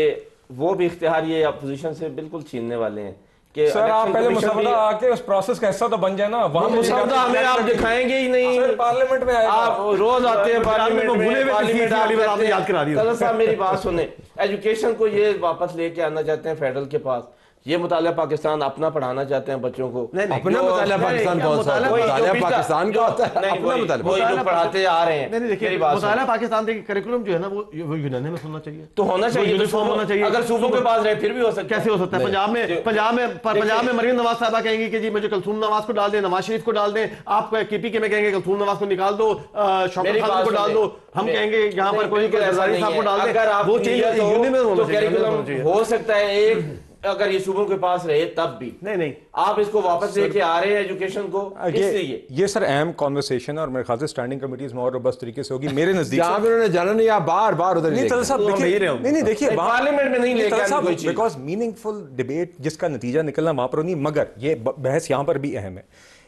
वो भी इख्तियार ये अपोजिशन से बिल्कुल छीनने वाले हैं कि सर आप पहले मुसवदा आके उस प्रोसेस का हिस्सा तो बन जाए ना। वहां मुसवदा हमें आप दिखाएंगे ही नहीं। पार्लियामेंट में आप रोज आते हैं पार्लियामेंट में, याद करा दी। साहब मेरी बात सुने, एजुकेशन को ये वापस लेके आना चाहते हैं फेडरल के पास। ये मुताला पाकिस्तान अपना पढ़ाना चाहते हैं बच्चों को। अपना मुताला पाकिस्तान कौन सा मुताला पाकिस्तान का होता है? अपना मुताला वही जो पढ़ाते आ रहे हैं। नहीं देखिए, मुताला पाकिस्तान के करिकुलम जो है ना वो यूनानिमस होना चाहिए, तो होना चाहिए, यूनिफॉर्म होना चाहिए। अगर सूबों के पास रहे फिर भी हो सकता है। कैसे हो सकता है? पंजाब में मरीम नवाज साहबा कहेंगे कि जी मुझे कलसूम नवाज को डाल दें, नवाज शरीफ को डाल दें। आप केपी के में कहेंगे कलसूम नवाज को निकाल दो, शौकत खान को डाल दो। हम कहेंगे यहाँ पर कोई जरदारी साहब को डाल दें। अगर वो चाहिए यूनिफॉर्म होना चाहिए। हो सकता है एक अगर ये सूबों के पास रहे तब भी नहीं आप इसको वापस लेके आ रहे हैं एजुकेशन को, इसलिए ये सर अहम कॉन्वर्सेशन है और मेरे ख्याल से स्टैंडिंग कमिटीज में और रोबस्ट तरीके से होगी मेरे नजदीक। जहां पे उन्होंने जाना नहीं, आप बार-बार उधर नहीं तल साहब नहीं देखिए पार्लियामेंट में नहीं लेके आने कोई चीज, बिकॉज़ मीनिंगफुल डिबेट जिसका नतीजा निकलना वहां पर नहीं। मगर ये बहस यहां पर भी अहम है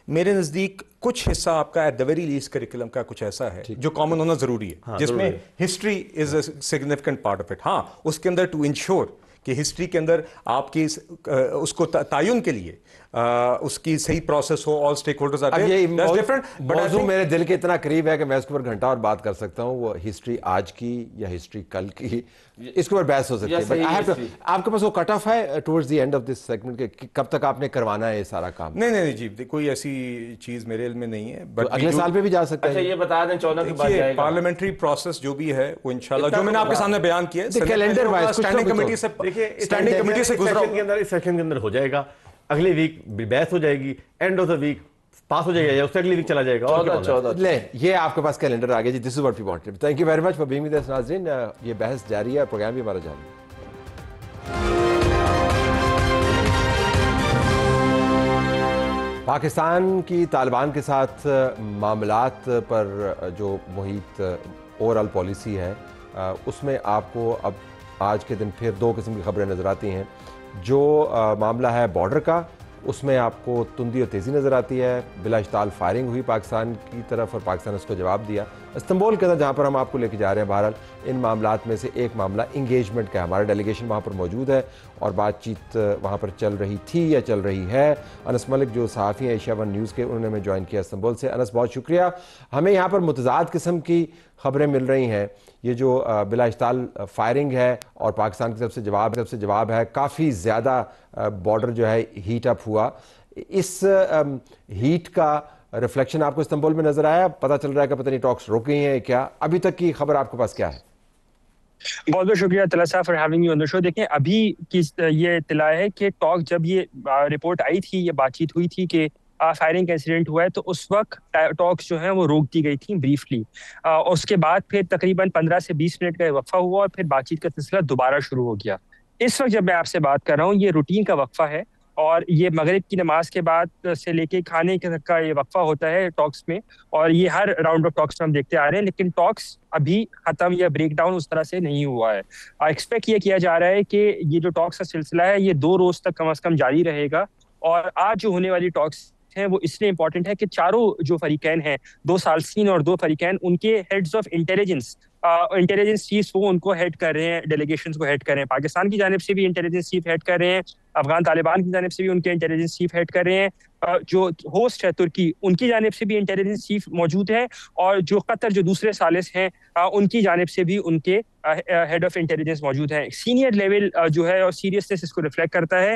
मेरे नजदीक। कुछ हिस्सा आपका at the very least curriculum का कुछ ऐसा है जो कॉमन होना जरूरी है, जिसमें history is a significant part of it. हाँ, उसके अंदर टू इंश्योर कि हिस्ट्री के अंदर आपकी उसको तायुन के लिए उसकी सही प्रोसेस हो, all stakeholders are there, different. मौजूद मेरे दिल के इतना करीब है कि मैं इसके ऊपर घंटा और बात कर सकता हूँ। वो हिस्ट्री आज की या हिस्ट्री कल की, इसके ऊपर बहस हो सकती है। बट आपके पास वो कट ऑफ है towards the end of this segment के कब तक आपने करवाना है ये सारा काम? नहीं जी, कोई ऐसी चीज मेरे इल्म में नहीं है। बट अगले साल पे भी जा सकते हैं। ये बता दें 14 के बाद जाएगा पार्लियामेंट्री प्रोसेस जो भी है वो इंशाल्लाह, जो मैंने आपके सामने बयान किया है कैलेंडर वाइज स्टैंडिंग कमेटी से, स्टैंडिंग कमेटी से गुजरा इस सेक्शन के अंदर हो जाएगा। अगली वीक बहस हो जाएगी, एंड ऑफ द वीक पास हो जाएगा या उससे अगली वीक चला जाएगा। 14 ले ये आपके पास कैलेंडर आ गया जी। This is what we wanted. Thank you very much for being with us नाज़रीन। ये बहस जारी है, प्रोग्राम भी हमारा जारी है। पाकिस्तान की तालिबान के साथ मामलात पर जो मुहित ओवरऑल पॉलिसी है उसमें आपको अब आज के दिन फिर दो किस्म की खबरें नजर आती हैं। जो मामला है बॉर्डर का, उसमें आपको तुंदी और तेज़ी नज़र आती है। बिलाइश्ताल फायरिंग हुई पाकिस्तान की तरफ और पाकिस्तान ने उसको जवाब दिया। इस्तांबुल के अंदर जहाँ पर हम आपको लेके जा रहे हैं, बहरहाल इन मामलात में से एक मामला इंगेजमेंट का है। हमारा डेलीगेशन वहाँ पर मौजूद है और बातचीत वहाँ पर चल रही थी या चल रही है। अनस मलिक जो सहाफ़ी हैं एशिया वन न्यूज़ के, उन्होंने हमें ज्वाइन किया इस्तांबुल से। अनस, बहुत शुक्रिया। हमें यहाँ पर मुतज़ाद किस्म की खबरें मिल रही हैं। ये जो बिलाइश्ताल फायरिंग है और पाकिस्तान की तरफ से जवाब है, काफ़ी ज़्यादा बॉर्डर जो है हीट अप हुआ। इस हीट का रिफ्लेक्शन आपको इस्तांबुल में नजर आया? पता चल रहा है कि पता नहीं टॉक्स रुक गई हैं क्या? अभी तक की खबर आपके पास क्या है? बहुत बहुत शुक्रिया तला साहब for having me on the show. देखें, अभी की ये इत्तला है कि टॉक जब ये रिपोर्ट आई थी, ये बातचीत हुई थी कि फायरिंग का इंसिडेंट हुआ है, तो उस वक्त टॉक्स जो हैं वो रोक दी गई थी ब्रीफली। उसके बाद फिर तकरीबन 15 से 20 मिनट का वक्फा हुआ और फिर बातचीत का सिलसिला दोबारा शुरू हो गया। इस वक्त जब मैं आपसे बात कर रहा हूँ, ये रूटीन का वक्फा है और ये मगरिब की नमाज के बाद से लेके खाने तक का ये वक्फा होता है टॉक्स में, और ये हर राउंड ऑफ टॉक्स में हम देखते आ रहे हैं। लेकिन टॉक्स अभी खत्म या ब्रेक डाउन उस तरह से नहीं हुआ है। एक्सपेक्ट ये किया जा रहा है कि ये जो टॉक्स का सिलसिला है ये 2 रोज तक कम से कम जारी रहेगा। और आज जो होने वाली टॉक्स हैं वो इसलिए इंपॉर्टेंट है कि चारों जो फरीकैन हैं, 2 सालसीन और 2 फरीकैन, उनके हेड्स ऑफ इंटेलिजेंस चीफ वो उनको हेड कर रहे हैं, डेलीगेशन को हेड कर रहे हैं। पाकिस्तान की जानिब से भी इंटेलिजेंस चीफ हेड कर रहे हैं, अफगान तालिबान की जानिब से भी उनके इंटेलिजेंस चीफ हेड कर रहे हैं, जो होस्ट है तुर्की उनकी जानिब से भी इंटेलिजेंस चीफ मौजूद है, और जो कतर जो दूसरे सालिस हैं उनकी जानिब से भी उनके हेड ऑफ इंटेलिजेंस मौजूद है। सीनियर लेवल जो है और सीरियसनेस इसको रिफ्लेक्ट करता है।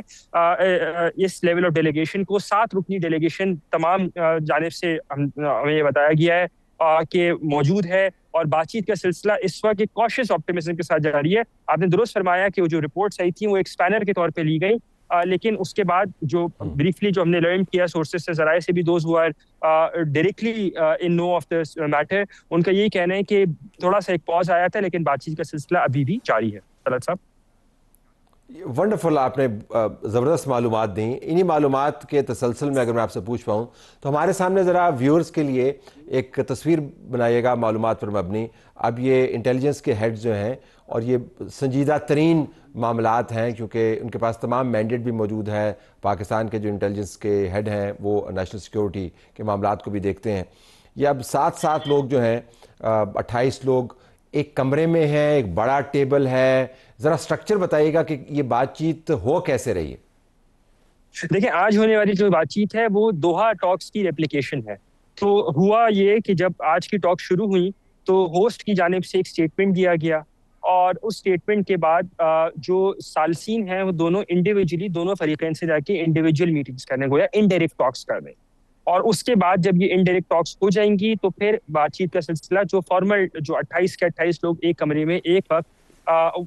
इस लेवल ऑफ डेलीगेशन को 7 रुकनी डेलीगेशन तमाम जानिब से हमें ये बताया गया है कि मौजूद है, और बातचीत का सिलसिला इस वक्त एक कॉशियस ऑप्टिमिज्म के साथ जारी है। आपने दुरुस्त फरमाया कि वो जो रिपोर्ट्स आई थी वो एक स्पैनर के तौर पे ली गई, लेकिन उसके बाद जो ब्रीफली जो हमने लर्न किया सोर्सेज से, जराए से भी, those who are directly in know of this matter, उनका यही कहना है कि थोड़ा सा एक पॉज आया था लेकिन बातचीत का सिलसिला अभी भी जारी है। तलत साहब, वंडरफुल, आपने ज़बरदस्त मालूमात दी। इन्हीं मालूमात के तसलसल में अगर मैं आपसे पूछ पाऊँ तो हमारे सामने ज़रा व्यूअर्स के लिए एक तस्वीर बनाइएगा मालूमात पर मबनी। अब ये इंटेलिजेंस के हेड्स जो हैं, और ये संजीदा तरीन मामलात हैं क्योंकि उनके पास तमाम मैंडेट भी मौजूद है। पाकिस्तान के जो इंटेलिजेंस के हेड हैं वो नेशनल सिक्योरिटी के मामलात को भी देखते हैं। ये अब 7 लोग जो हैं, 28 लोग एक कमरे में हैं, एक बड़ा टेबल है। ज़रा स्ट्रक्चर बताइएगा कि ये बातचीत हो कैसे रही है? देखिए, आज होने वाली जो बातचीत है वो दोहा टॉक्स की रेप्लिकेशन है। तो हुआ ये कि जब आज की टॉक शुरू हुई तो होस्ट की जानिब से एक स्टेटमेंट दिया गया, और उस स्टेटमेंट के बाद जो सालसीन हैं वो दोनों इंडिविजुअली दोनों फरीकैन से जाके इंडिविजुअल मीटिंग्स करने, गोया इनडायरेक्ट टॉक्स कर रहे हैं। और उसके बाद जब ये इनडायरेक्ट टॉक्स हो जाएंगी तो फिर बातचीत का सिलसिला, जो फॉर्मल जो 28 के 28 लोग एक कमरे में एक वक्त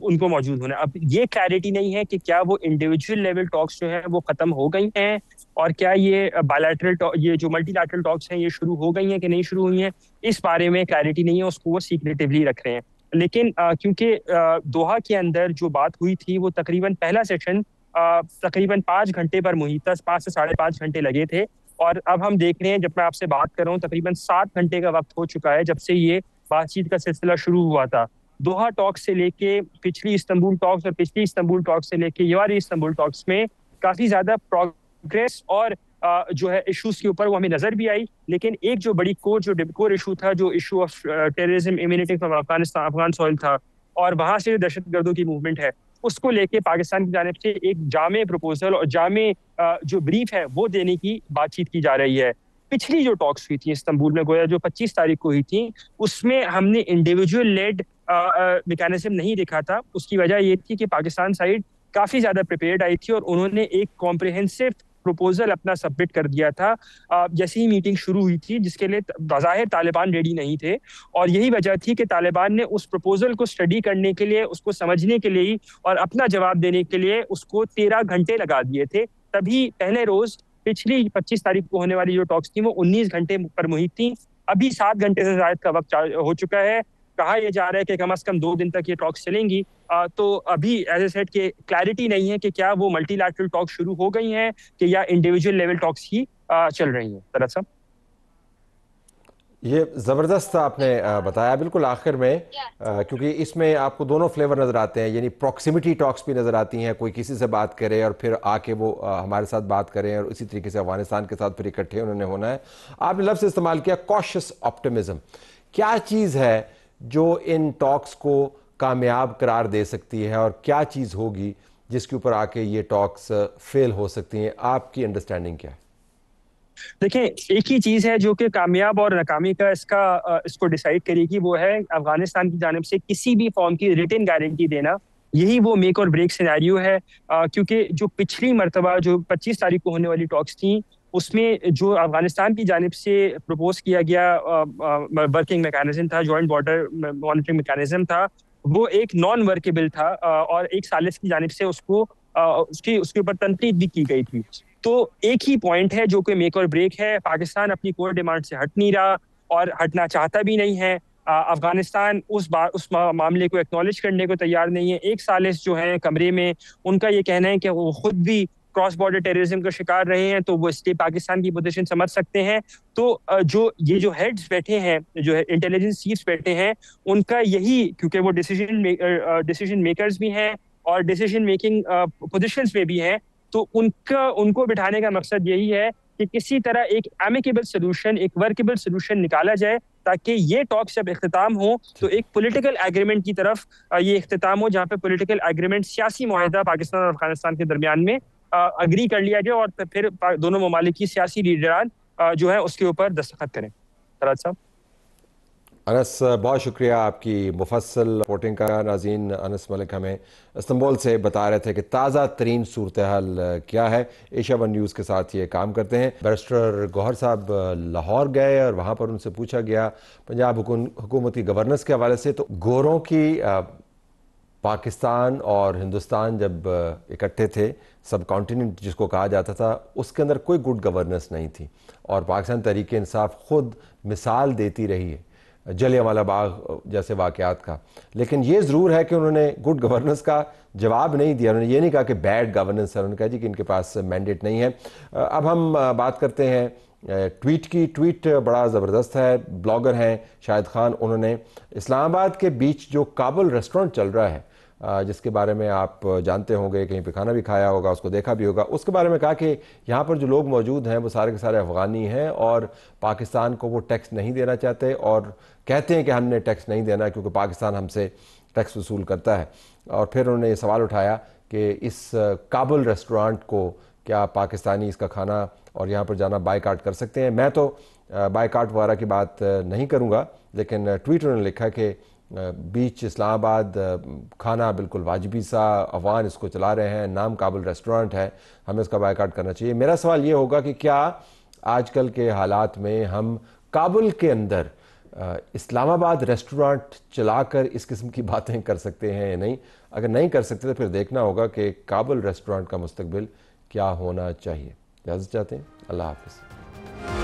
उनको मौजूद होना। अब ये क्लैरिटी नहीं है कि क्या वो इंडिविजुअल लेवल टॉक्स जो है वो खत्म हो गई हैं, और क्या ये बायलैटरल ये जो मल्टीलैटरल टॉक्स हैं ये शुरू हो गई हैं कि नहीं शुरू हुई हैं, इस बारे में क्लैरिटी नहीं है, उसको वो सीक्रेटिवली रख रहे हैं। लेकिन क्योंकि दोहा के अंदर जो बात हुई थी वो तकरीबन पहला सेशन तकरीबन 5 घंटे पर मुहित था, 5 से 5.5 घंटे लगे थे, और अब हम देख रहे हैं, जब मैं आपसे बात कर रहा हूँ, तकरीबन 7 घंटे का वक्त हो चुका है जब से ये बातचीत का सिलसिला शुरू हुआ था। दोहा टॉक्स से लेके पिछली इस्तांबुल टॉक्स और पिछली इस्तांबुल टॉक्स से लेके ये वाली इस्तांबुल टॉक्स में काफी ज्यादा प्रोग्रेस और जो है इश्यूज के ऊपर वो हमें नजर भी आई। लेकिन एक जो बड़ी कोर इशू था, जो issue of terrorism emanating from Afghanistan, Afghan soil था, और वहां से दहशतगर्दों की मूवमेंट है, उसको लेके पाकिस्तान की जानिब से एक जामे प्रपोजल और जामे जो ब्रीफ है वो देने की बातचीत की जा रही है। पिछली जो टॉक्स हुई थी इस्तांबुल में, गोया जो 25 तारीख को हुई थी, उसमें हमने इंडिविजुअल लेड मैकेनिज्म नहीं देखा था। उसकी वजह ये थी कि पाकिस्तान साइड काफी ज्यादा प्रिपेयर्ड आई थी और उन्होंने एक कॉम्प्रिहेंसिव प्रपोजल अपना सबमिट कर दिया था जैसे ही मीटिंग शुरू हुई थी, जिसके लिए बाज़ाहिर तालिबान रेडी नहीं थे। और यही वजह थी कि तालिबान ने उस प्रपोजल को स्टडी करने के लिए, उसको समझने के लिए और अपना जवाब देने के लिए उसको 13 घंटे लगा दिए थे। तभी पहले रोज पिछली 25 तारीख को होने वाली जो टॉक्स थी वो 19 घंटे पर मुहित थी। अभी 7 घंटे से ज्यादा का वक्त हो चुका है। कहा यह जा रहा है कि कम से कम 2 दिन तक ये टॉक्स चलेंगी। तो अभी एज ए सेड के क्लैरिटी नहीं है कि क्या वो मल्टीलैटरल टॉक शुरू हो गई हैं कि या इंडिविजुअल लेवल टॉक्स ही चल रही हैं। तरह साहब, ये ज़बरदस्त आपने बताया बिल्कुल आखिर में, क्योंकि इसमें आपको दोनों फ्लेवर नज़र आते हैं, यानी प्रॉक्सिमिटी टॉक्स भी नज़र आती हैं, कोई किसी से बात करे और फिर आके वो हमारे साथ बात करें और इसी तरीके से अफगानिस्तान के साथ फिर इकट्ठे उन्होंने होना है। आपने लफ्ज़ इस्तेमाल किया कॉशियस ऑप्टिमिज़म। क्या चीज़ है जो इन टॉक्स को कामयाब करार दे सकती है और क्या चीज़ होगी जिसके ऊपर आके ये टॉक्स फेल हो सकती हैं? आपकी अंडरस्टैंडिंग क्या है? देखिए, एक ही चीज है जो कि कामयाब और नाकामी का इसको डिसाइड करेगी, वो है अफगानिस्तान की जानिब से किसी भी फॉर्म की रिटन गारंटी देना। यही वो मेक और ब्रेक सिनेरियो है, क्योंकि जो पिछली मरतबा जो 25 तारीख को होने वाली टॉक्स थी, उसमें जो अफगानिस्तान की जानिब से प्रपोज किया गया वर्किंग मैकेनिज्म था, जॉइंट बॉर्डर मॉनिटरिंग मैकेनिज्म था, वो एक नॉन वर्केबल था, और एक सालिस की जानिब से उसके ऊपर तनकीद भी की गई थी। तो एक ही पॉइंट है जो कि मेक और ब्रेक है। पाकिस्तान अपनी कोर डिमांड से हट नहीं रहा और हटना चाहता भी नहीं है। अफगानिस्तान उस मामले को एक्नॉलेज करने को तैयार नहीं है। एक सालिस जो है कमरे में, उनका ये कहना है कि वो खुद भी क्रॉस बॉर्डर टेररिज्म का शिकार रहे हैं, तो वो इसलिए पाकिस्तान की पोजीशन समझ सकते हैं। तो जो हेड्स बैठे हैं, जो है इंटेलिजेंस चीफ्स बैठे हैं, उनका यही, क्योंकि वो डिसीजन मेकर्स भी हैं और डिसीजन मेकिंग पोजीशंस में भी हैं, तो उनको बिठाने का मकसद यही है कि किसी तरह एक एमिकेबल सोल्यूशन, एक वर्केबल सोल्यूशन निकाला जाए, ताकि ये टॉक्स जब इख्तिताम हो तो एक पॉलिटिकल एग्रीमेंट की तरफ ये इख्तिताम हो, जहाँ पे पॉलिटिकल एग्रीमेंट, सियासी मुआहदा पाकिस्तान और अफगानिस्तान के दरमियान में अग्री कर लिया जाए, और फिर दोनों ममालिक की सियासी लीडरान जो है उसके ऊपर दस्तखत करें। फराज साहब। अनस, बहुत शुक्रिया आपकी मुफस्सल रिपोर्टिंग का। नाज़रीन, अनस मलिक हमें इस्तांबुल से बता रहे थे कि ताज़ा तरीन सूरत हाल क्या है। एशिया वन न्यूज़ के साथ ये काम करते हैं। बैरिस्टर गौहर साहब लाहौर गए और वहाँ पर उनसे पूछा गया पंजाब हुकूमती गवर्नेंस के हवाले से। तो गोरों की पाकिस्तान और हिंदुस्तान जब इकट्ठे थे, सब कॉन्टिनेंट जिसको कहा जाता था, उसके अंदर कोई गुड गवर्नेंस नहीं थी और पाकिस्तान तहरीक इंसाफ खुद मिसाल देती रही है जलियांवाला बाग जैसे वाक़यात का। लेकिन ये ज़रूर है कि उन्होंने गुड गवर्नेंस का जवाब नहीं दिया। उन्होंने ये नहीं कहा कि बैड गवर्नेंस है, उन्होंने कहा जी कि इनके पास मैंडेट नहीं है। अब हम बात करते हैं ट्वीट की। ट्वीट बड़ा ज़बरदस्त है। ब्लॉगर हैं शाहिद खान, उन्होंने इस्लामाबाद के बीच जो काबुल रेस्टोरेंट चल रहा है, जिसके बारे में आप जानते होंगे, कहीं पे खाना भी खाया होगा, उसको देखा भी होगा, उसके बारे में कहा कि यहाँ पर जो लोग मौजूद हैं वो सारे के सारे अफ़गानी हैं और पाकिस्तान को वो टैक्स नहीं देना चाहते और कहते हैं कि हमने टैक्स नहीं देना क्योंकि पाकिस्तान हमसे टैक्स वसूल करता है। और फिर उन्होंने ये सवाल उठाया कि इस काबुल रेस्टोरेंट को क्या पाकिस्तानी इसका खाना और यहाँ पर जाना बायकाट कर सकते हैं। मैं तो बायकाट वगैरह की बात नहीं करूँगा, लेकिन ट्वीट उन्होंने लिखा कि बीच इस्लामाबाद खाना बिल्कुल वाजिबी सा, अफगान इसको चला रहे हैं, नाम काबुल रेस्टोरेंट है, हमें इसका बायकाट करना चाहिए। मेरा सवाल ये होगा कि क्या आजकल के हालात में हम काबुल के अंदर इस्लामाबाद रेस्टोरेंट चलाकर इस किस्म की बातें कर सकते हैं या नहीं? अगर नहीं कर सकते तो फिर देखना होगा कि काबुल रेस्टोरेंट का मुस्तकबिल क्या होना चाहिए। इजाज़त चाहते हैं। अल्लाह हाफ़िज़।